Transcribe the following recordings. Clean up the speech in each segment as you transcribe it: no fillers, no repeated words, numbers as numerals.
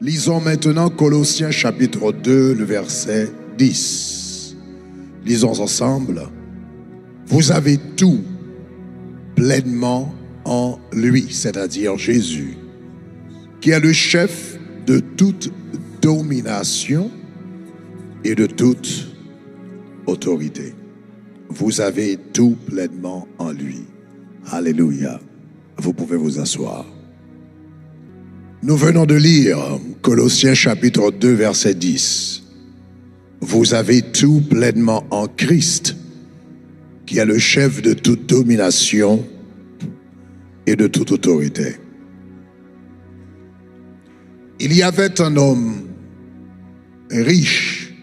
Lisons maintenant Colossiens chapitre 2, le verset 10. Lisons ensemble. Vous avez tout pleinement en lui, c'est-à-dire Jésus, qui est le chef de toute domination et de toute autorité. Vous avez tout pleinement en lui. Alléluia. Vous pouvez vous asseoir. Nous venons de lire Colossiens chapitre 2, verset 10. Vous avez tout pleinement en Christ, qui est le chef de toute domination et de toute autorité. Il y avait un homme riche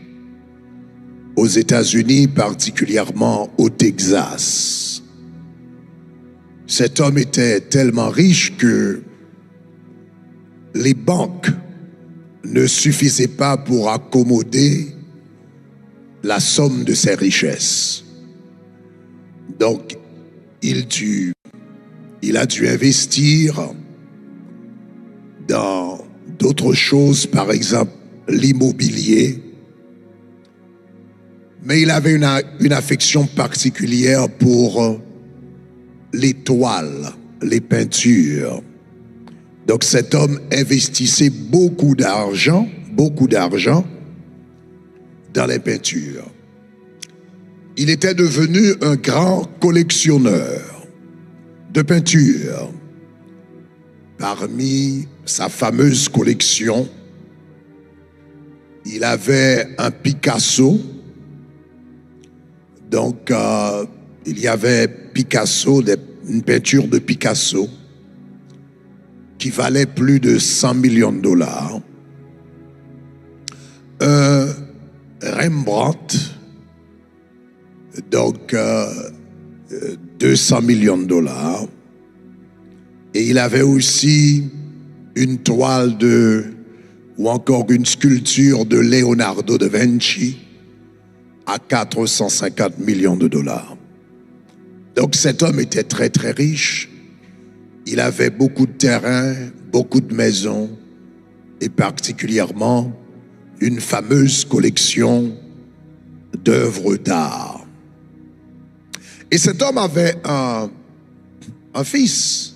aux États-Unis, particulièrement au Texas. Cet homme était tellement riche que les banques ne suffisaient pas pour accommoder la somme de ses richesses. Donc, il a dû investir dans d'autres choses, par exemple l'immobilier. Mais il avait une affection particulière pour les toiles, les peintures. Donc cet homme investissait beaucoup d'argent dans les peintures. Il était devenu un grand collectionneur de peintures. Parmi sa fameuse collection, il avait un Picasso. Donc, il y avait Picasso, une peinture de Picasso qui valait plus de 100 millions de dollars. Un Rembrandt, donc 200 millions de dollars. Et il avait aussi une toile ou encore une sculpture de Leonardo da Vinci à 450 millions de dollars. Donc cet homme était très très riche. Il avait beaucoup de terrains, beaucoup de maisons et particulièrement une fameuse collection d'œuvres d'art. Et cet homme avait un fils.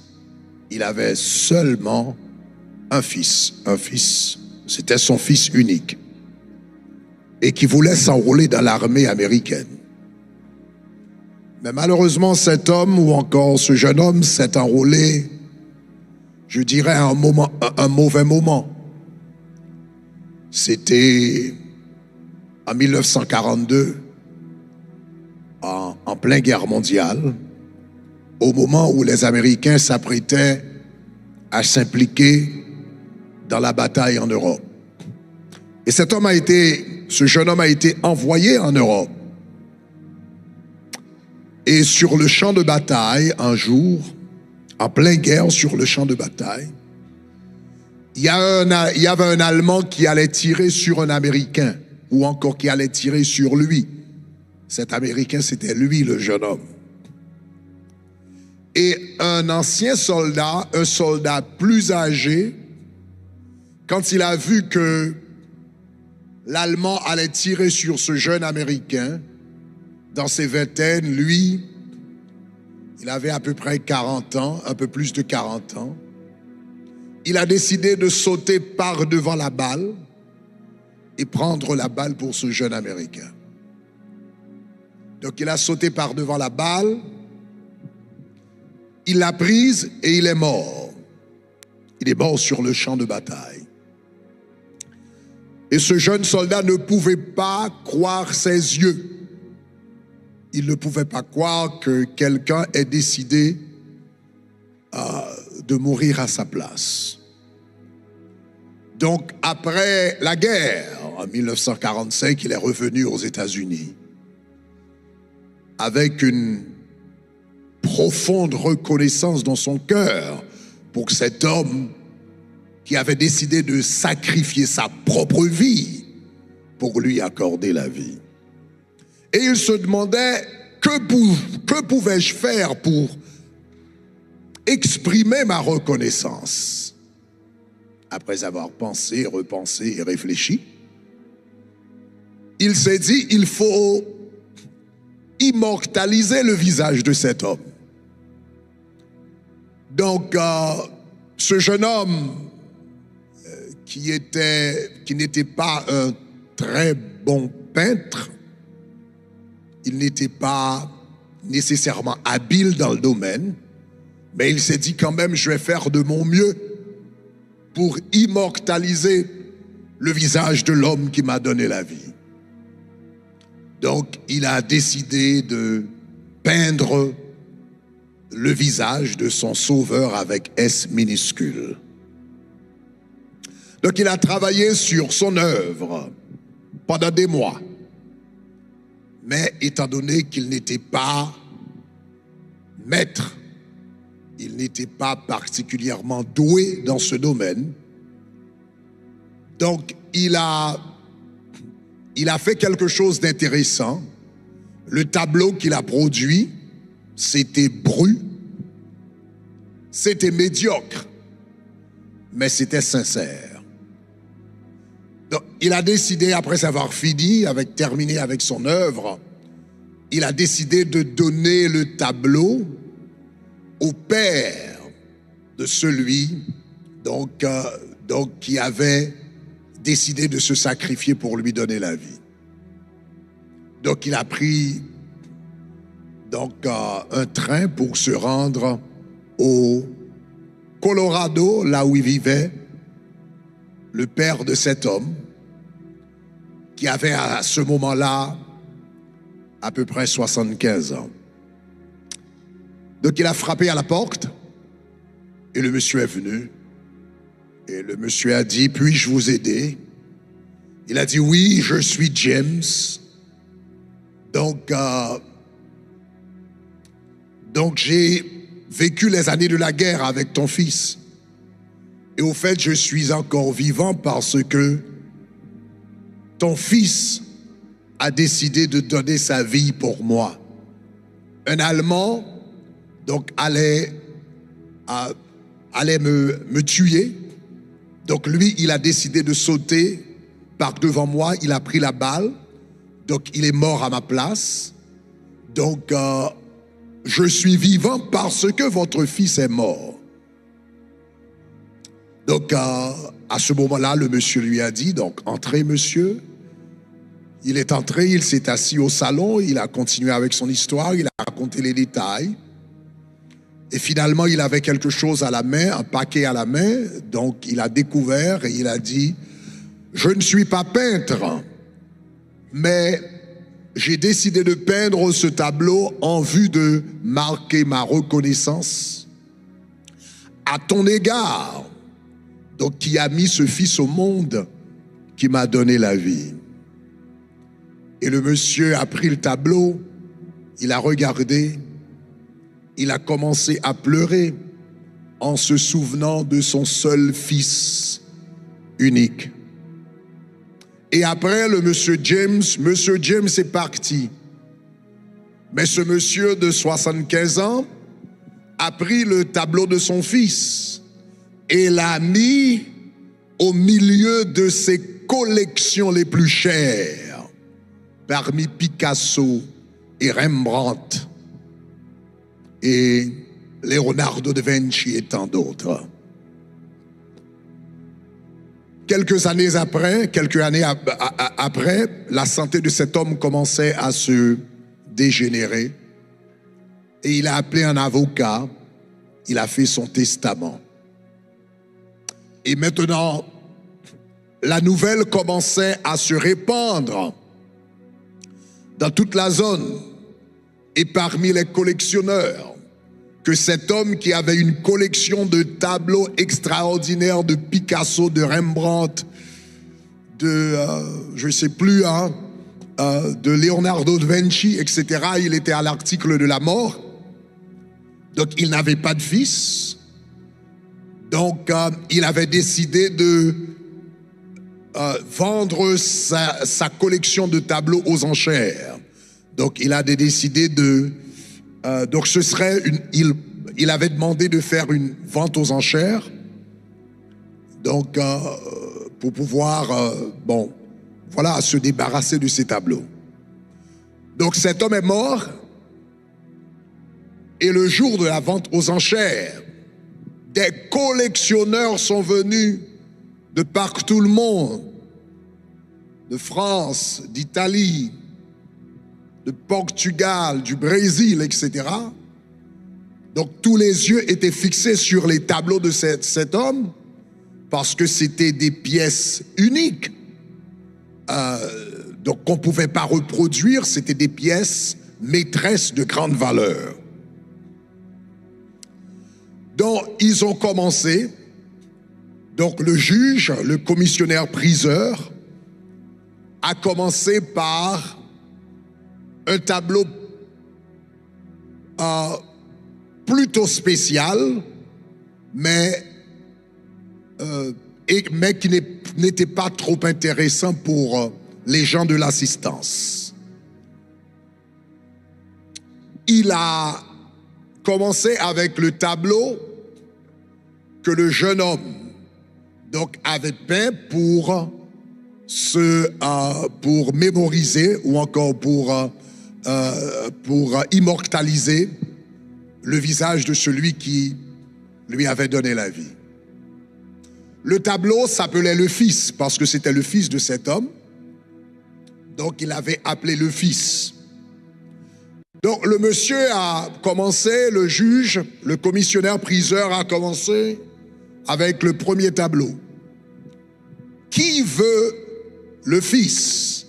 Il avait seulement un fils. C'était son fils unique. Et qui voulait s'enrôler dans l'armée américaine. Mais malheureusement, cet homme ou encore ce jeune homme s'est enrôlé, je dirais, à un mauvais moment. C'était en 1942, en pleine guerre mondiale, au moment où les Américains s'apprêtaient à s'impliquer dans la bataille en Europe. Et ce jeune homme a été envoyé en Europe. Et sur le champ de bataille, un jour, en pleine guerre sur le champ de bataille, il y avait un Allemand qui allait tirer sur un Américain, ou encore qui allait tirer sur lui. Cet Américain, c'était lui, le jeune homme. Et un ancien soldat, un soldat plus âgé, quand il a vu que l'Allemand allait tirer sur ce jeune Américain, dans ses vingtaines, lui, il avait à peu près 40 ans, un peu plus de 40 ans. Il a décidé de sauter par devant la balle et prendre la balle pour ce jeune Américain. Donc il a sauté par devant la balle, il l'a prise et il est mort. Il est mort sur le champ de bataille. Et ce jeune soldat ne pouvait pas croire ses yeux. Il ne pouvait pas croire que quelqu'un ait décidé de mourir à sa place. Donc, après la guerre, en 1945, il est revenu aux États-Unis avec une profonde reconnaissance dans son cœur pour cet homme qui avait décidé de sacrifier sa propre vie pour lui accorder la vie. Et il se demandait, que pouvais-je faire pour exprimer ma reconnaissance? après avoir pensé, repensé et réfléchi, il s'est dit, il faut immortaliser le visage de cet homme. Donc, ce jeune homme qui n'était pas un très bon peintre, il n'était pas nécessairement habile dans le domaine, mais il s'est dit quand même, je vais faire de mon mieux pour immortaliser le visage de l'homme qui m'a donné la vie. Donc, il a décidé de peindre le visage de son sauveur avec S minuscule. Donc, il a travaillé sur son œuvre pendant des mois. Mais étant donné qu'il n'était pas maître, il n'était pas particulièrement doué dans ce domaine, donc il a fait quelque chose d'intéressant. Le tableau qu'il a produit, c'était brut, c'était médiocre, mais c'était sincère. Donc, il a décidé, après avoir terminé avec son œuvre, il a décidé de donner le tableau au père de celui qui avait décidé de se sacrifier pour lui donner la vie. Donc il a pris un train pour se rendre au Colorado, là où il vivait, le père de cet homme, qui avait à ce moment-là à peu près 75 ans. Donc il a frappé à la porte et le monsieur est venu. Et le monsieur a dit, puis-je vous aider? Il a dit, oui, je suis James. Donc j'ai vécu les années de la guerre avec ton fils. Et au fait, je suis encore vivant parce que ton fils a décidé de donner sa vie pour moi. Un Allemand, donc, allait me tuer. Donc, lui, il a décidé de sauter par devant moi. Il a pris la balle. Donc, il est mort à ma place. Donc, je suis vivant parce que votre fils est mort. Donc, à ce moment-là, le monsieur lui a dit, donc, entrez, monsieur. Il est entré, il s'est assis au salon, il a continué avec son histoire, il a raconté les détails. Et finalement, il avait quelque chose à la main, un paquet à la main. Donc, il a découvert et il a dit, je ne suis pas peintre, mais j'ai décidé de peindre ce tableau en vue de marquer ma reconnaissance à ton égard, donc qui a mis ce fils au monde, qui m'a donné la vie. Et le monsieur a pris le tableau, il a regardé, il a commencé à pleurer en se souvenant de son seul fils unique. Et après, le monsieur James est parti. Mais ce monsieur de 75 ans a pris le tableau de son fils et l'a mis au milieu de ses collections les plus chères, parmi Picasso et Rembrandt et Leonardo da Vinci et tant d'autres. Quelques années après, la santé de cet homme commençait à se dégénérer et il a appelé un avocat, il a fait son testament. Et maintenant, la nouvelle commençait à se répandre dans toute la zone et parmi les collectionneurs, que cet homme qui avait une collection de tableaux extraordinaires de Picasso, de Rembrandt, de, je ne sais plus, de Leonardo da Vinci, etc., il était à l'article de la mort. Donc, il n'avait pas de fils. Donc, il avait décidé de vendre sa collection de tableaux aux enchères. Donc, il a décidé de... donc, ce serait il avait demandé de faire une vente aux enchères Donc, pour pouvoir, voilà, se débarrasser de ces tableaux. Donc cet homme est mort, et le jour de la vente aux enchères, des collectionneurs sont venus de partout le monde, de France, d'Italie, de Portugal, du Brésil, etc. Donc tous les yeux étaient fixés sur les tableaux de cet homme, parce que c'était des pièces uniques. Donc qu'on ne pouvait pas reproduire, c'était des pièces maîtresses de grande valeur. Donc ils ont commencé, donc le juge, le commissionnaire priseur, a commencé par un tableau plutôt spécial, mais qui n'était pas trop intéressant pour les gens de l'assistance. Il a commencé avec le tableau que le jeune homme donc avait peint pour mémoriser ou encore pour immortaliser le visage de celui qui lui avait donné la vie. Le tableau s'appelait le Fils parce que c'était le fils de cet homme. Donc il avait appelé le Fils. Donc le monsieur a commencé, le juge, le commissionnaire priseur a commencé avec le premier tableau. Qui veut le Fils?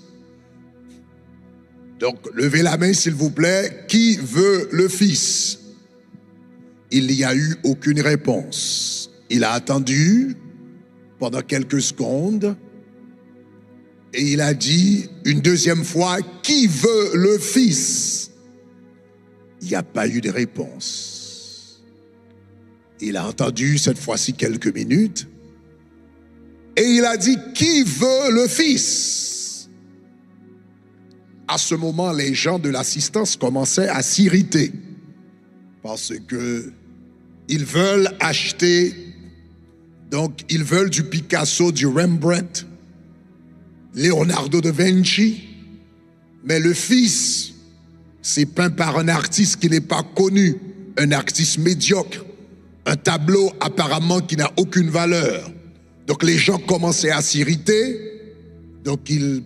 Donc levez la main s'il vous plaît. Qui veut le Fils? Il n'y a eu aucune réponse. Il a attendu pendant quelques secondes et il a dit une deuxième fois, qui veut le Fils? Il n'y a pas eu de réponse. Il a entendu cette fois-ci quelques minutes et il a dit, qui veut le Fils? À ce moment, les gens de l'assistance commençaient à s'irriter parce que ils veulent acheter, donc ils veulent du Picasso, du Rembrandt, Leonardo da Vinci, mais le Fils, c'est peint par un artiste qui n'est pas connu, un artiste médiocre, un tableau apparemment qui n'a aucune valeur. Donc les gens commençaient à s'irriter, donc ils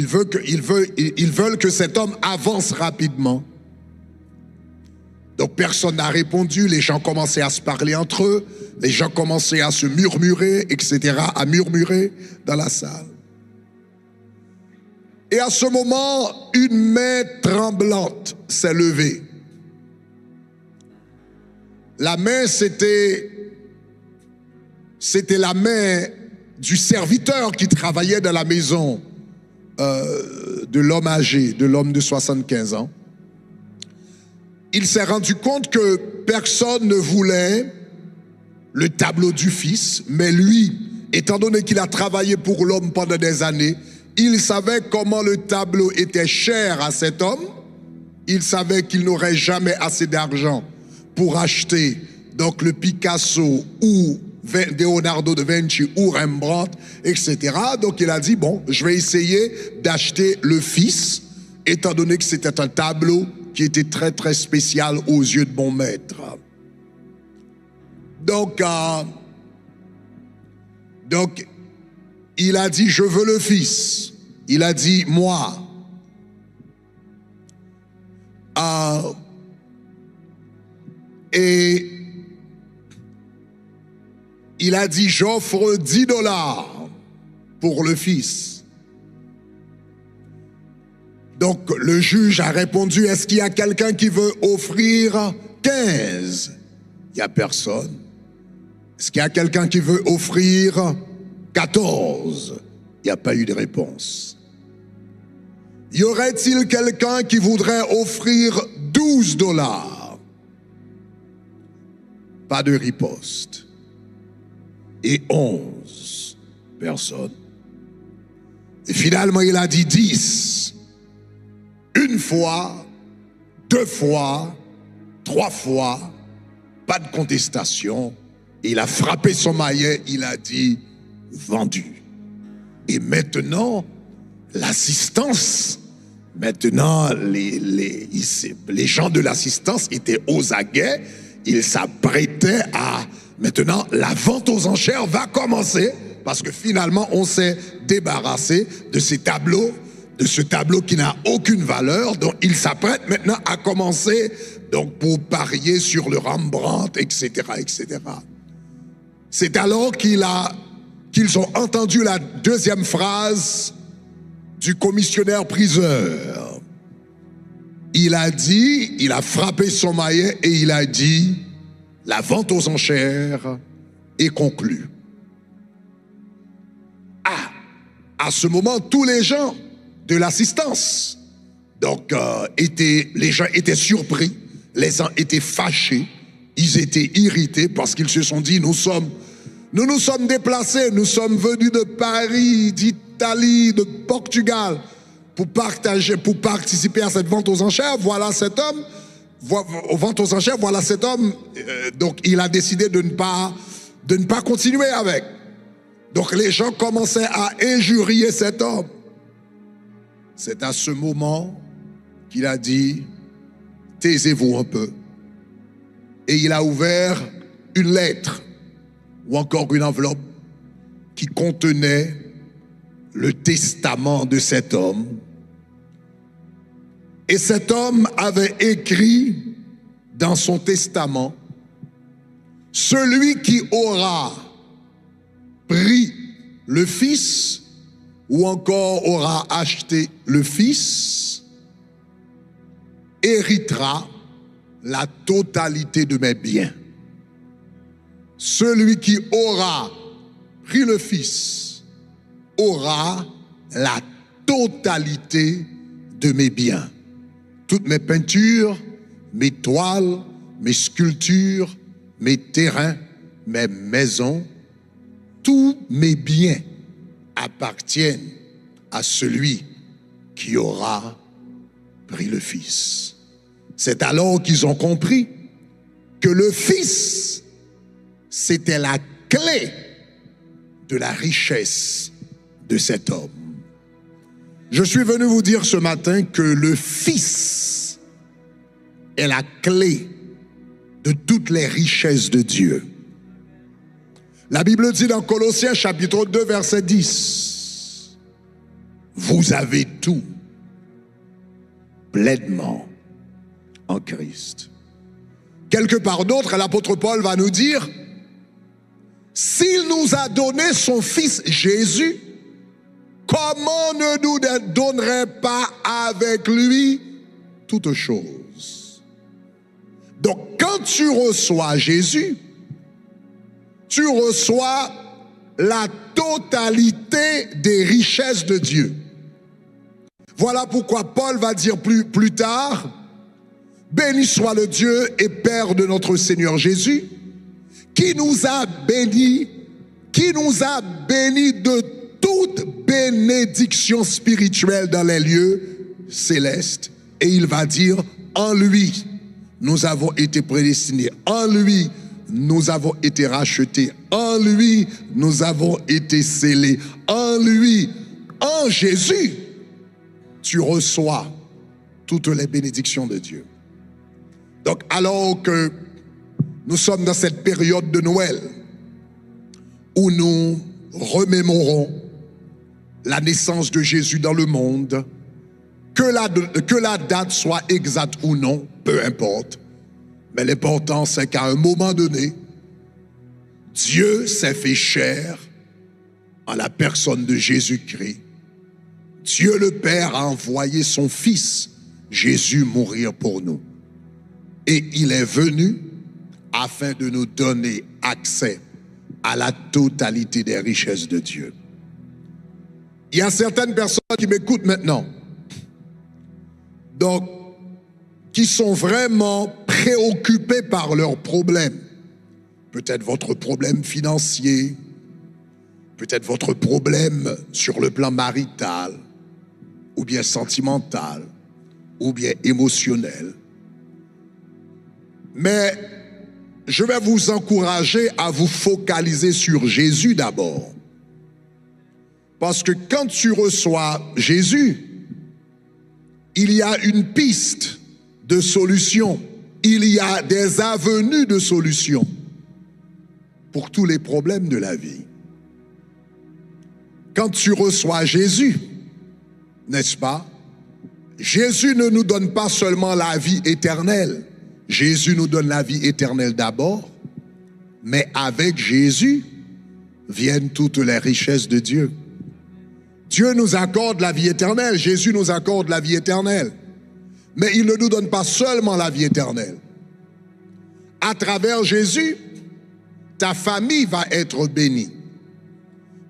veulent que cet homme avance rapidement. Donc personne n'a répondu, les gens commençaient à se parler entre eux, les gens commençaient à se murmurer, etc., à murmurer dans la salle. Et à ce moment, une main tremblante s'est levée. La main, c'était la main du serviteur qui travaillait dans la maison de l'homme âgé, de l'homme de 75 ans. Il s'est rendu compte que personne ne voulait le tableau du Fils, mais lui, étant donné qu'il a travaillé pour l'homme pendant des années, il savait comment le tableau était cher à cet homme. Il savait qu'il n'aurait jamais assez d'argent pour acheter donc le Picasso ou Leonardo da Vinci ou Rembrandt, etc. Donc il a dit, bon, je vais essayer d'acheter le Fils, étant donné que c'était un tableau qui était très très spécial aux yeux de mon maître. Donc il a dit, je veux le Fils. Il a dit, moi. Et il a dit, j'offre $10 pour le Fils. Donc le juge a répondu, est-ce qu'il y a quelqu'un qui veut offrir 15? Il n'y a personne. Est-ce qu'il y a quelqu'un qui veut offrir 14? Il n'y a pas eu de réponse. Y aurait-il quelqu'un qui voudrait offrir $12? Pas de riposte. Et 11 personnes. Et finalement, il a dit 10. Une fois, 2 fois, 3 fois, pas de contestation. Il a frappé son maillet, il a dit vendu. Et maintenant, l'assistance, les gens de l'assistance étaient aux aguets, ils s'apprêtaient à, maintenant, la vente aux enchères va commencer, parce que finalement, on s'est débarrassé de ces tableaux, de ce tableau qui n'a aucune valeur, donc ils s'apprêtent maintenant à commencer, donc pour parier sur le Rembrandt, etc., etc. C'est alors qu'ils ont entendu la deuxième phrase du commissionnaire priseur. Il a frappé son maillet et il a dit, la vente aux enchères est conclue. À ce moment, tous les gens de l'assistance, donc les gens étaient surpris, les gens étaient fâchés, ils étaient irrités parce qu'ils se sont dit, nous nous sommes déplacés, nous sommes venus de Paris, d'Italie, de Portugal pour participer à cette vente aux enchères. Voilà cet homme, donc il a décidé de ne pas continuer avec. Donc les gens commençaient à injurier cet homme. C'est à ce moment qu'il a dit, taisez-vous un peu. Et il a ouvert une lettre ou encore une enveloppe qui contenait le testament de cet homme. Et cet homme avait écrit dans son testament, celui qui aura pris le fils ou encore aura acheté le fils héritera la totalité de mes biens. Celui qui aura pris le fils aura la totalité de mes biens. Toutes mes peintures, mes toiles, mes sculptures, mes terrains, mes maisons, tous mes biens appartiennent à celui qui aura pris le Fils. C'est alors qu'ils ont compris que le Fils, c'était la clé de la richesse de cet homme. Je suis venu vous dire ce matin que le Fils est la clé de toutes les richesses de Dieu. La Bible dit dans Colossiens chapitre 2 verset 10, vous avez tout pleinement en Christ. Quelque part d'autre, l'apôtre Paul va nous dire, s'il nous a donné son Fils Jésus, comment ne nous donnerait pas avec lui toutes choses? Donc, quand tu reçois Jésus, tu reçois la totalité des richesses de Dieu. Voilà pourquoi Paul va dire plus tard, béni soit le Dieu et Père de notre Seigneur Jésus, qui nous a bénis de toute bénédiction spirituelle dans les lieux célestes. Et il va dire, en lui, nous avons été prédestinés. En lui, nous avons été rachetés. En lui, nous avons été scellés. En lui, en Jésus, tu reçois toutes les bénédictions de Dieu. Donc, alors que nous sommes dans cette période de Noël, où nous remémorons la naissance de Jésus dans le monde, que la date soit exacte ou non, peu importe, mais l'important c'est qu'à un moment donné, Dieu s'est fait chair en la personne de Jésus-Christ. Dieu le Père a envoyé son Fils, Jésus, mourir pour nous. Et il est venu afin de nous donner accès à la totalité des richesses de Dieu. Il y a certaines personnes qui m'écoutent maintenant, donc, qui sont vraiment préoccupées par leurs problèmes. Peut-être votre problème financier, peut-être votre problème sur le plan marital, ou bien sentimental, ou bien émotionnel. Mais je vais vous encourager à vous focaliser sur Jésus d'abord. Parce que quand tu reçois Jésus, il y a une piste de solution. Il y a des avenues de solution pour tous les problèmes de la vie. Quand tu reçois Jésus, n'est-ce pas? Jésus ne nous donne pas seulement la vie éternelle. Jésus nous donne la vie éternelle d'abord, mais avec Jésus viennent toutes les richesses de Dieu. Dieu nous accorde la vie éternelle, Jésus nous accorde la vie éternelle. Mais il ne nous donne pas seulement la vie éternelle. À travers Jésus, ta famille va être bénie.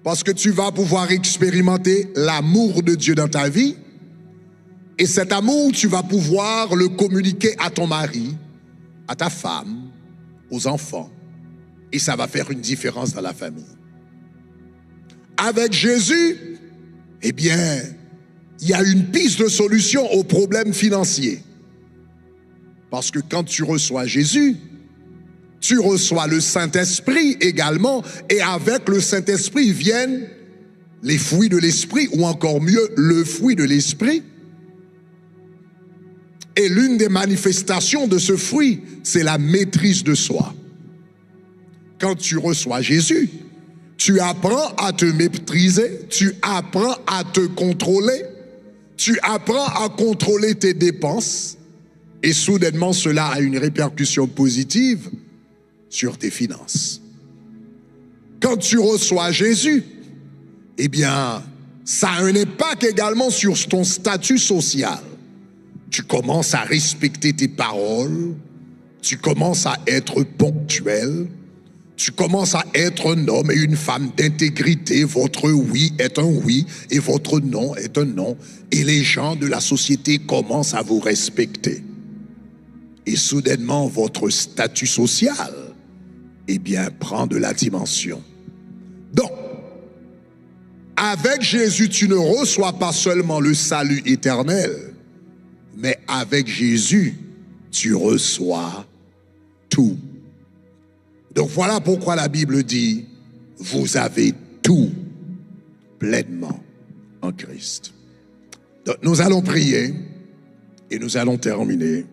Parce que tu vas pouvoir expérimenter l'amour de Dieu dans ta vie. Et cet amour, tu vas pouvoir le communiquer à ton mari, à ta femme, aux enfants. Et ça va faire une différence dans la famille. Avec Jésus, eh bien, il y a une piste de solution aux problèmes financiers. Parce que quand tu reçois Jésus, tu reçois le Saint-Esprit également, et avec le Saint-Esprit viennent les fruits de l'Esprit, ou encore mieux, le fruit de l'Esprit. Et l'une des manifestations de ce fruit, c'est la maîtrise de soi. Quand tu reçois Jésus, tu apprends à te maîtriser, tu apprends à te contrôler, tu apprends à contrôler tes dépenses, et soudainement cela a une répercussion positive sur tes finances. Quand tu reçois Jésus, eh bien, ça a un impact également sur ton statut social. Tu commences à respecter tes paroles, tu commences à être ponctuel, tu commences à être un homme et une femme d'intégrité. Votre oui est un oui et votre non est un non. Et les gens de la société commencent à vous respecter. Et soudainement, votre statut social, eh bien, prend de la dimension. Donc, avec Jésus, tu ne reçois pas seulement le salut éternel, mais avec Jésus, tu reçois tout. Donc voilà pourquoi la Bible dit, vous avez tout pleinement en Christ. Donc nous allons prier et nous allons terminer.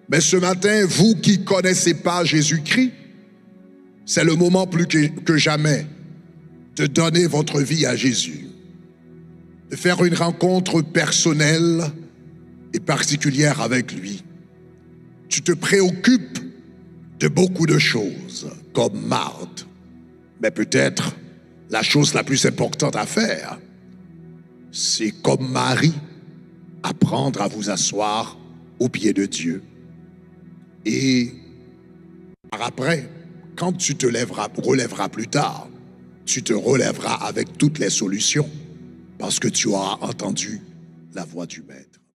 Mais ce matin, vous qui ne connaissez pas Jésus-Christ, c'est le moment plus que jamais de donner votre vie à Jésus, de faire une rencontre personnelle et particulière avec lui. Tu te préoccupes de beaucoup de choses, comme Marthe. Mais peut-être la chose la plus importante à faire, c'est comme Marie, apprendre à vous asseoir aux pieds de Dieu. Et par après, quand tu te relèveras plus tard, tu te relèveras avec toutes les solutions, parce que tu auras entendu la voix du Maître.